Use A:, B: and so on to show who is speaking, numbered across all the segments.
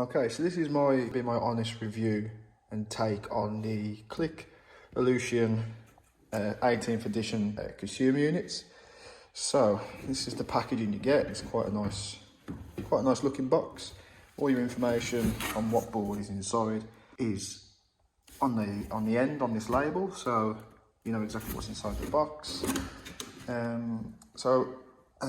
A: Okay, so this is my honest review and take on the Click Elucian 18th edition consumer units. So this is the packaging you get. It's quite a nice looking box. All your information on what board is inside is on the end on this label, so you know exactly what's inside the box. And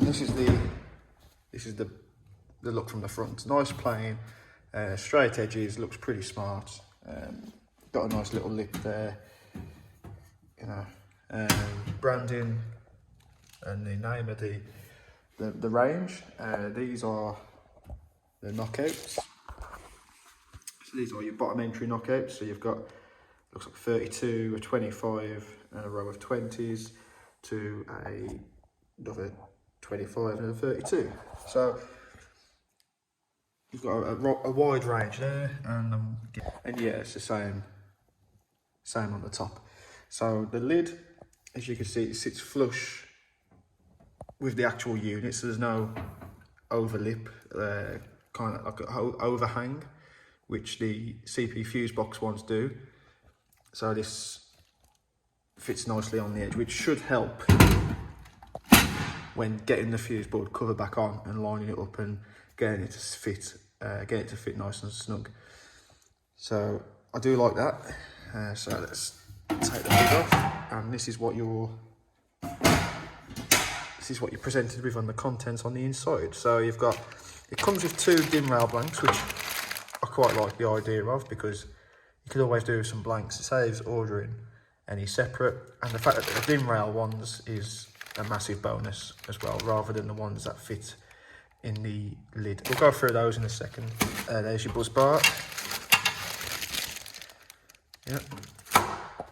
A: this is the look from the front. Nice plain, straight edges. Looks pretty smart. Got a nice little lip there. You know, branding and the name of the range. These are the knockouts. So these are your bottom entry knockouts. So you've got, looks like 32, a 25, and a row of 20s to another 25 and a 32. So you've got a wide range there, and yeah, it's the same on the top. So the lid, as you can see, it sits flush with the actual unit, so there's no overlip, kind of like an overhang, which the CP Fusebox ones do. So this fits nicely on the edge, which should help when getting the fuse board cover back on and lining it up and getting it to fit nice and snug. So I do like that. So let's take the lid off, and this is what you're presented with on the contents on the inside. So it comes with 2 dim rail blanks, which I quite like the idea of, because you could always do some blanks. It saves ordering any separate, and the fact that the dim rail ones is a massive bonus as well, rather than the ones that fit in the lid. We'll go through those in a second. There's your buzz bar. Yep.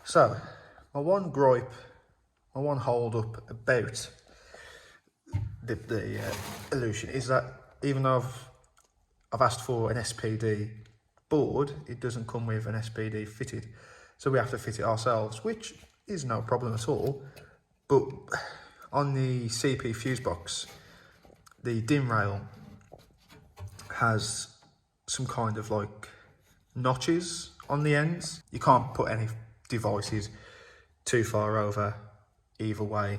A: So my one hold up about the Elucian is that even though I've asked for an SPD board, it doesn't come with an SPD fitted, so we have to fit it ourselves, which is no problem at all. But on the CP Fusebox, the dim rail has some kind of like notches on the ends. You can't put any devices too far over either way,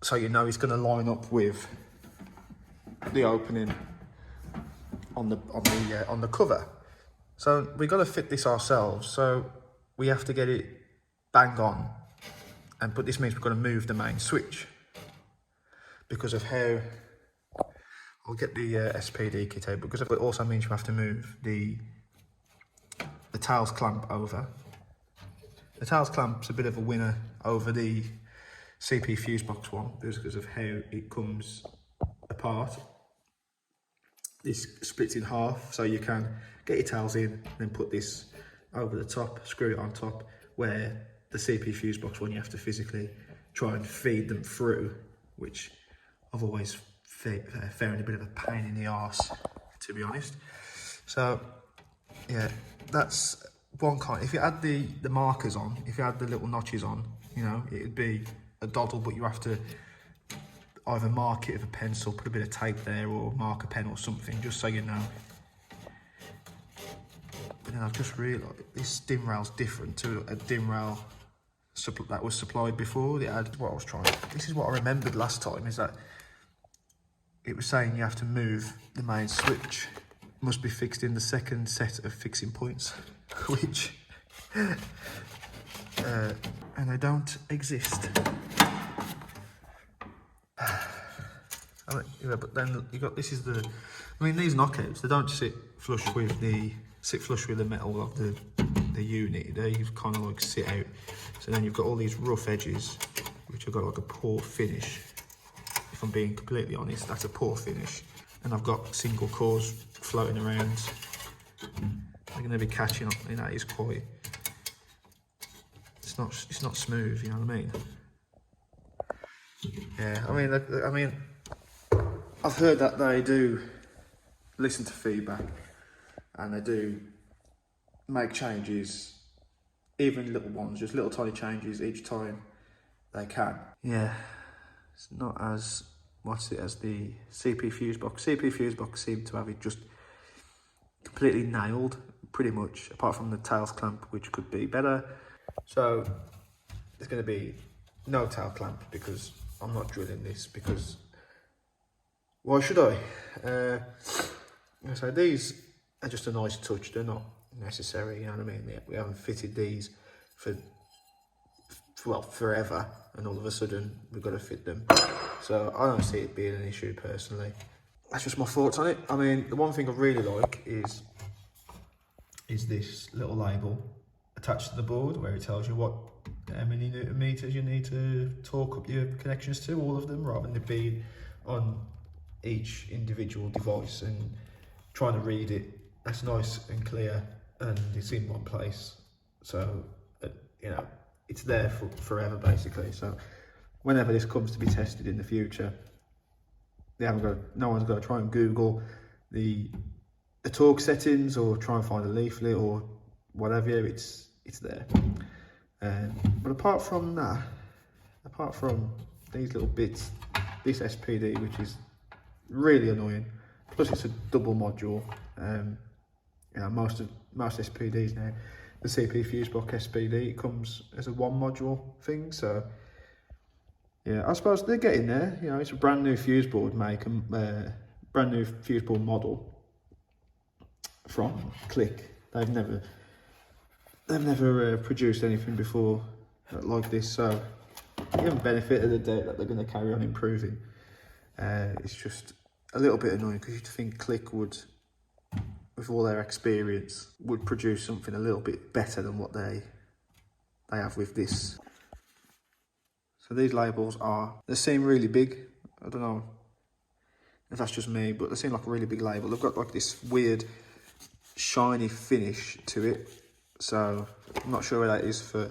A: so you know it's going to line up with the opening on the cover. So we've got to fit this ourselves, so we have to get it bang on, but this means we've got to move the main switch because of how I'll get the SPD kit out, because it also means you have to move the tails clamp over. The tails clamp's a bit of a winner over the CP Fusebox one because of how it comes apart. This splits in half, so you can get your tails in, then put this over the top, screw it on top, where the CP Fusebox one you have to physically try and feed them through, which I've always found a bit of a pain in the arse, to be honest. So yeah, that's one kind. If you add the markers on, if you add the little notches on, you know, it'd be a doddle, but you have to either mark it with a pencil, put a bit of tape there, or mark a pen or something, just so you know. But then I've just realised this dim rail's different to a dim rail that was supplied before. This is what I remembered last time, is that it was saying you have to move the main switch, must be fixed in the second set of fixing points, which and they don't exist. Yeah, but then you got these knockouts, they don't sit flush with the metal of the unit. They kind of like sit out. So then you've got all these rough edges, which have got like a poor finish. If I'm being completely honest, that's a poor finish. And I've got single cores floating around. They're going to be catching up. You know, it's quite. It's not smooth. You know what I mean? Yeah, I mean, I've heard that they do listen to feedback and they do make changes, even little ones, just little tiny changes each time they can. Yeah, it's not as what's it as the CP Fusebox. CP Fusebox seem to have it just completely nailed, pretty much, apart from the tails clamp, which could be better. So there's going to be no tail clamp because I'm not drilling this, because why should I? So these are just a nice touch, they're not necessary, you know what I mean? We haven't fitted these for, well, forever, and all of a sudden we've got to fit them. So I don't see it being an issue personally. That's just my thoughts on it. I mean, the one thing I really like is this little label attached to the board where it tells you how many Newton meters you need to torque up your connections to, all of them, rather than it being on each individual device and trying to read it. That's nice and clear, and it's in one place. So, you know, it's there for forever basically. So whenever this comes to be tested in the future, no one's got to try and Google the torque settings or try and find a leaflet or whatever. It's there. But apart from that, apart from these little bits, this SPD, which is really annoying, plus it's a double module. You know, most SPDs now, the CP Fusebox SPD, it comes as a one module thing. So yeah, I suppose they're getting there. You know, it's a brand new fuse board brand new fuse board model from Click. They've never produced anything before like this, so you haven't benefited the doubt that they're going to carry on improving. It's just a little bit annoying because you'd think Click would, with all their experience, would produce something a little bit better than what they have with this. So these labels they seem really big. I don't know if that's just me, but they seem like a really big label. They've got like this weird shiny finish to it. So I'm not sure where that is for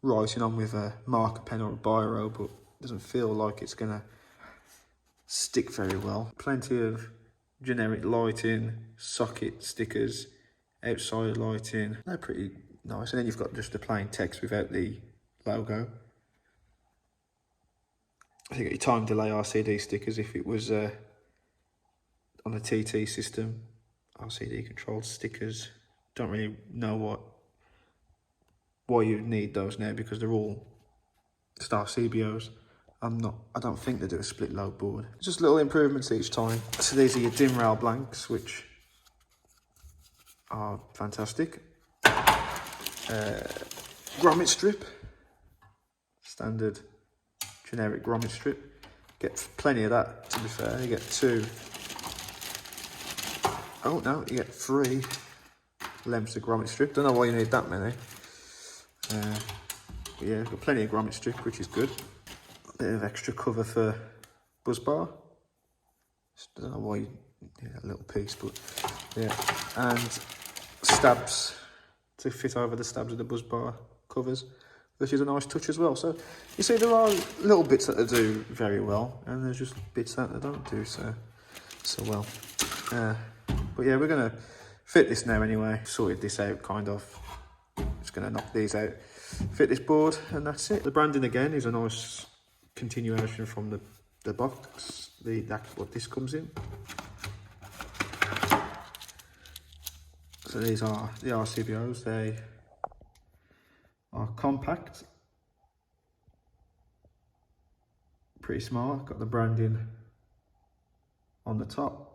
A: writing on with a marker pen or a biro, but it doesn't feel like it's gonna stick very well. Plenty of generic lighting, socket stickers, outside lighting. They're pretty nice. And then you've got just the plain text without the logo. I think your time delay RCD stickers if it was on a TT system. RCD controlled stickers. Don't really know why you need those now, because they're all Star CBOs. I don't think they do a split load board. Just little improvements each time. So these are your dim rail blanks, which are fantastic. Grommet strip, standard generic grommet strip. Get plenty of that, to be fair. You get two. Oh no, you get 3 lengths of grommet strip. Don't know why you need that many. But yeah, got plenty of grommet strip, which is good. A bit of extra cover for buzz bar. Just don't know why you need that little piece, but yeah. And stabs to fit over the stabs of the buzz bar covers, which is a nice touch as well. So you see, there are little bits that they do very well, and there's just bits that they don't do so well. But yeah, we're gonna fit this now anyway. Sorted this out kind of. Just gonna knock these out, fit this board, and that's it. The branding again is a nice continuation from the box. That's what this comes in. So these are the RCBOs. They are compact, pretty smart. Got the branding on the top.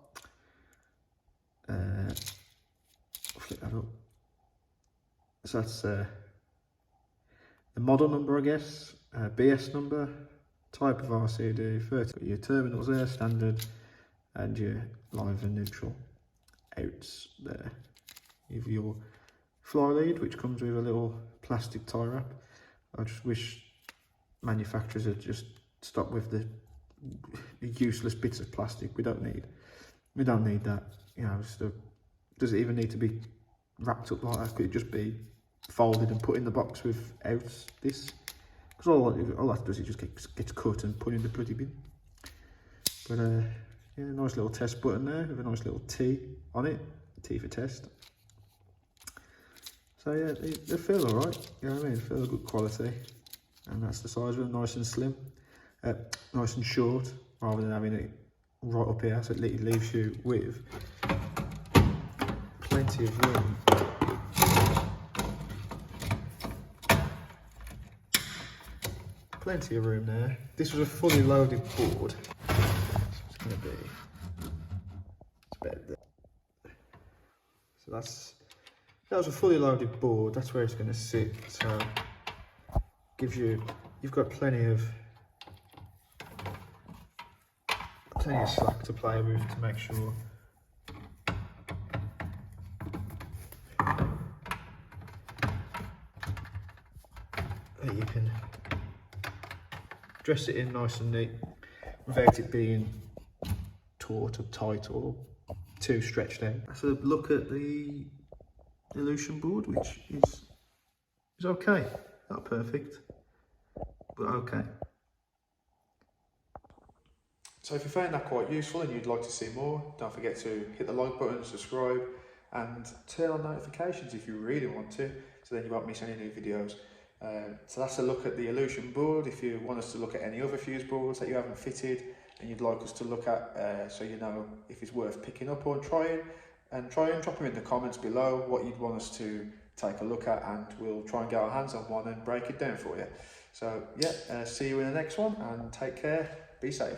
A: Flip that up. So that's the model number, I guess, BS number, type of RCD, 30. Your terminals there, standard, and your live and neutral outs there. You have your fly lead, which comes with a little plastic tie wrap. I just wish manufacturers had just stopped with the useless bits of plastic. We don't need that. You know, does it even need to be wrapped up like that? Could it just be folded and put in the box without this? Because all that does is just gets cut and put in the bloody bin. But yeah, nice little test button there with a nice little T on it, T for test. So yeah, they feel alright, you know what I mean? They feel good quality, and that's the size of them, nice and slim, nice and short. rather than having it right up here, so it leaves you with plenty of room. Plenty of room there. This was a fully loaded board, so it's going to be, it's better there. So that was a fully loaded board. That's where it's going to sit. So gives you, you've got plenty of slack to play with to make sure that you can dress it in nice and neat without it being taut or tight or too stretched out. That's a look at the Elucian board, which is okay. Not perfect, but okay. So if you found that quite useful and you'd like to see more, don't forget to hit the like button, subscribe, and turn on notifications if you really want to, so then you won't miss any new videos. So that's a look at the Elucian board. If you want us to look at any other fuse boards that you haven't fitted and you'd like us to look at, so you know if it's worth picking up or trying, drop them in the comments below what you'd want us to take a look at, and we'll try and get our hands on one and break it down for you. So yeah, see you in the next one, and take care, be safe.